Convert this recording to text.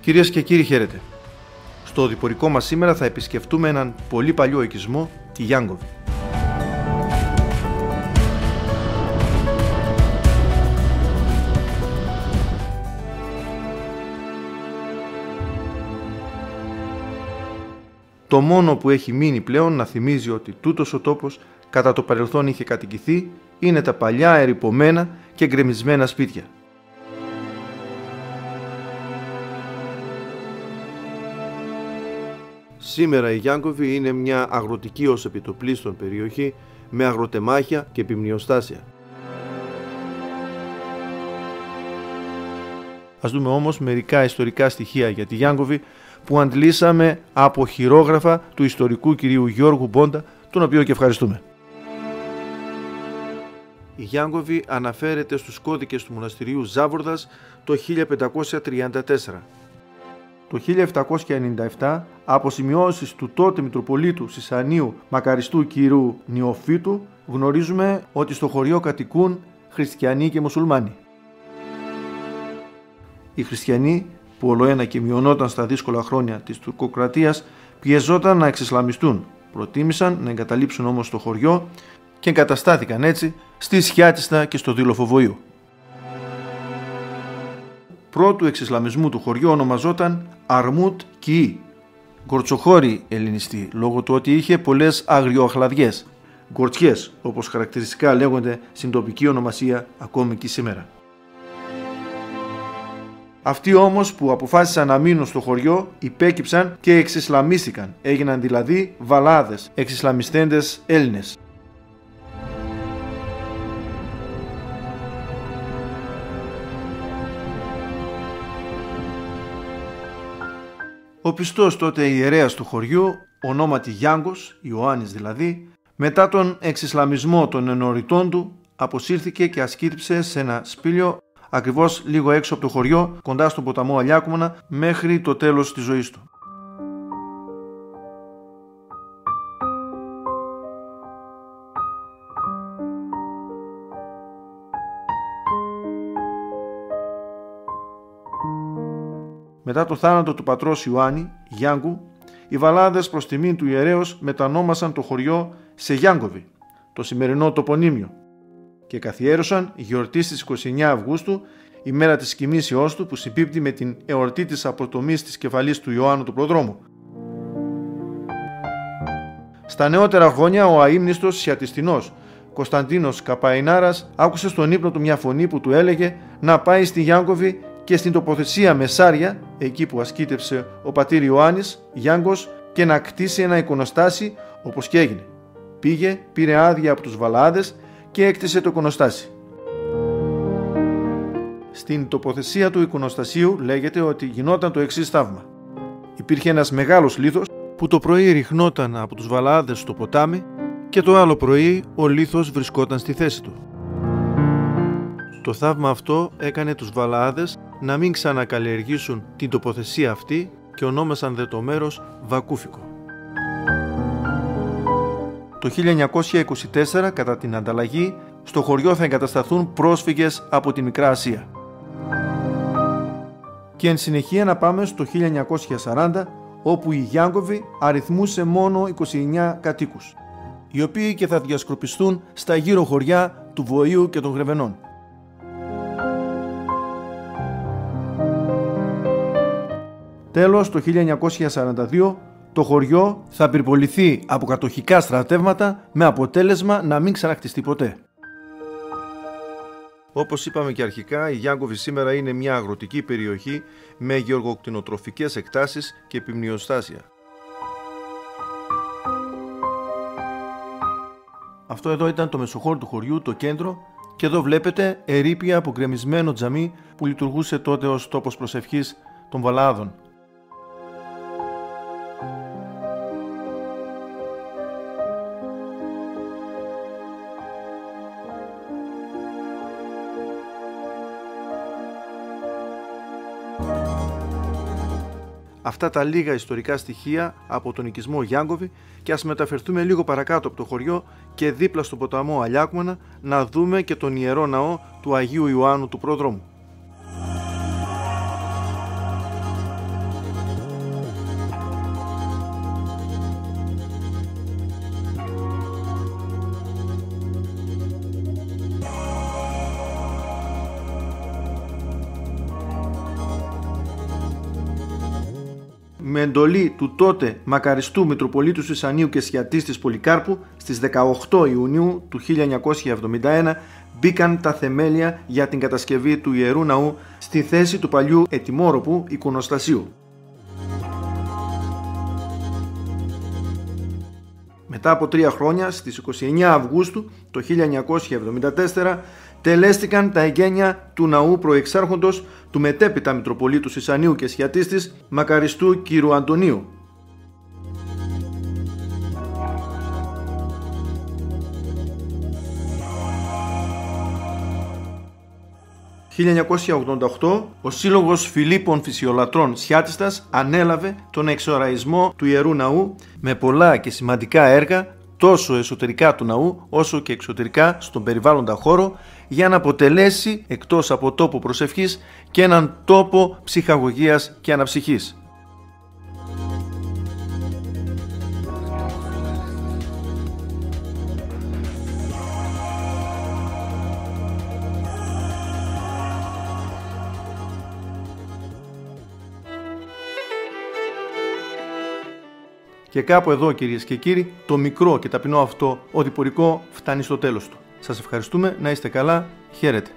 Κυρίες και κύριοι, χαίρετε. Στο οδηπορικό μας σήμερα θα επισκεφτούμε έναν πολύ παλιό οικισμό, τη Γιάνγκοβη. Το μόνο που έχει μείνει πλέον να θυμίζει ότι τούτος ο τόπος κατά το παρελθόν είχε κατοικηθεί είναι τα παλιά ερειπωμένα και γκρεμισμένα σπίτια. Σήμερα η Γιάνγκοβη είναι μια αγροτική ως επιτοπλίστων περιοχή με αγροτεμάχια και πυμνιοστάσια. Ας δούμε όμως μερικά ιστορικά στοιχεία για τη Γιάνγκοβη που αντλήσαμε από χειρόγραφα του ιστορικού κυρίου Γιώργου Μπόντα, τον οποίο και ευχαριστούμε. Η Γιάνγκοβη αναφέρεται στους κώδικες του μοναστηρίου Ζάβορδας το 1534. Το 1797, από σημειώσεις του τότε Μητροπολίτου Σισανίου Μακαριστού κ. Νιοφύτου, γνωρίζουμε ότι στο χωριό κατοικούν χριστιανοί και μουσουλμάνοι. Οι χριστιανοί, που ολοένα και μειωνόταν στα δύσκολα χρόνια της τουρκοκρατίας, πιεζόταν να εξισλαμιστούν. Προτίμησαν να εγκαταλείψουν όμως το χωριό και εγκαταστάθηκαν έτσι στη Σιάτιστα και στο Δήλοφο Βοήου. Πρώτου εξισλαμισμού του χωριού ονομαζόταν Αρμούτ Κιή, γκορτσοχώρη ελληνιστή, λόγω του ότι είχε πολλές αγριοαχλαδιές, γκορτσιές όπως χαρακτηριστικά λέγονται στην τοπική ονομασία ακόμη και σήμερα. Αυτοί όμως που αποφάσισαν να μείνουν στο χωριό υπέκυψαν και εξισλαμίστηκαν, έγιναν δηλαδή βαλάδες, εξισλαμιστέντες Έλληνες. Ο πιστός τότε ιερέας του χωριού, ονόματι Γιάνγκος, Ιωάννης δηλαδή, μετά τον εξισλαμισμό των ενοριτών του, αποσύρθηκε και ασκήτριψε σε ένα σπήλιο ακριβώς λίγο έξω από το χωριό, κοντά στον ποταμό Αλιάκμονα, μέχρι το τέλος της ζωής του. Μετά το θάνατο του πατρός Ιωάννη, Γιάνγκου, οι βαλάδες προς τιμήν του ιερέως μετανόμασαν το χωριό σε Γιάνγκοβη, το σημερινό τοπονύμιο, και καθιέρωσαν γιορτή στις 29 Αυγούστου, ημέρα της κοιμήσεώς του, που συμπίπτει με την εορτή της αποτομής της κεφαλής του Ιωάννου του Προδρόμου. Στα νεότερα χρόνια ο αείμνηστος Σιατιστινός Κωνσταντίνος Καπαϊνάρας άκουσε στον ύπνο του μια φωνή που του έλεγε να πάει στη Γιάνγκοβη και στην τοποθεσία Μεσάρια, εκεί που ασκήτευσε ο πατήρ Ιωάννης Γιάνγκος, και να κτίσει ένα εικονοστάσι, όπως και έγινε. Πήγε, πήρε άδεια από τους βαλάδες και έκτισε το εικονοστάσι. Στην τοποθεσία του εικονοστασίου λέγεται ότι γινόταν το εξής θαύμα. Υπήρχε ένας μεγάλος λίθος που το πρωί ριχνόταν από τους βαλάδες στο ποτάμι και το άλλο πρωί ο λίθος βρισκόταν στη θέση του. Το θαύμα αυτό έκανε τους βαλάδες να μην ξανακαλλιεργήσουν την τοποθεσία αυτή και ονόμασαν δε το μέρος Βακούφικο. Το 1924, κατά την ανταλλαγή, στο χωριό θα εγκατασταθούν πρόσφυγες από τη Μικρά Ασία. Και εν συνεχεία να πάμε στο 1940, όπου η Γιάνγκοβη αριθμούσε μόνο 29 κατοίκους, οι οποίοι και θα διασκορπιστούν στα γύρω χωριά του Βοήου και των Γρεβενών. Τέλος, το 1942, το χωριό θα πυρποληθεί από κατοχικά στρατεύματα με αποτέλεσμα να μην ξαναχτιστεί ποτέ. Όπως είπαμε και αρχικά, η Γιάνγκοβη σήμερα είναι μια αγροτική περιοχή με γεωργοκτηνοτροφικές εκτάσεις και πυμνιοστάσια. Αυτό εδώ ήταν το μεσοχώριο του χωριού, το κέντρο, και εδώ βλέπετε ερείπια από γκρεμισμένο τζαμί που λειτουργούσε τότε ως τόπος προσευχής των βαλάδων. Αυτά τα λίγα ιστορικά στοιχεία από τον οικισμό Γιάνγκοβη, και ας μεταφερθούμε λίγο παρακάτω από το χωριό και δίπλα στον ποταμό Αλιάκμονα να δούμε και τον ιερό ναό του Αγίου Ιωάννου του Προδρόμου. με εντολή του τότε μακαριστού Μητροπολίτου Σισανίου και Σιατίστης Πολυκάρπου στις 18 Ιουνίου του 1971 μπήκαν τα θεμέλια για την κατασκευή του Ιερού Ναού στη θέση του παλιού ετοιμόρροπου εικονοστασίου. Μετά από 3 χρόνια, στις 29 Αυγούστου το 1974, τελέστηκαν τα εγγένεια του ναού προεξάρχοντος του μετέπειτα Μητροπολίτου Σισανίου και Σιατίστης μακαριστού κ. Αντωνίου. Το 1988 ο Σύλλογος Φιλίππων Φυσιολατρών Σιάτιστας ανέλαβε τον εξοραϊσμό του Ιερού Ναού με πολλά και σημαντικά έργα τόσο εσωτερικά του ναού όσο και εξωτερικά στον περιβάλλοντα χώρο για να αποτελέσει εκτός από τόπο προσευχής και έναν τόπο ψυχαγωγίας και αναψυχής. Και κάπου εδώ, κυρίες και κύριοι, το μικρό και ταπεινό αυτό οδηπορικό φτάνει στο τέλος του. Σας ευχαριστούμε, να είστε καλά, χαίρετε.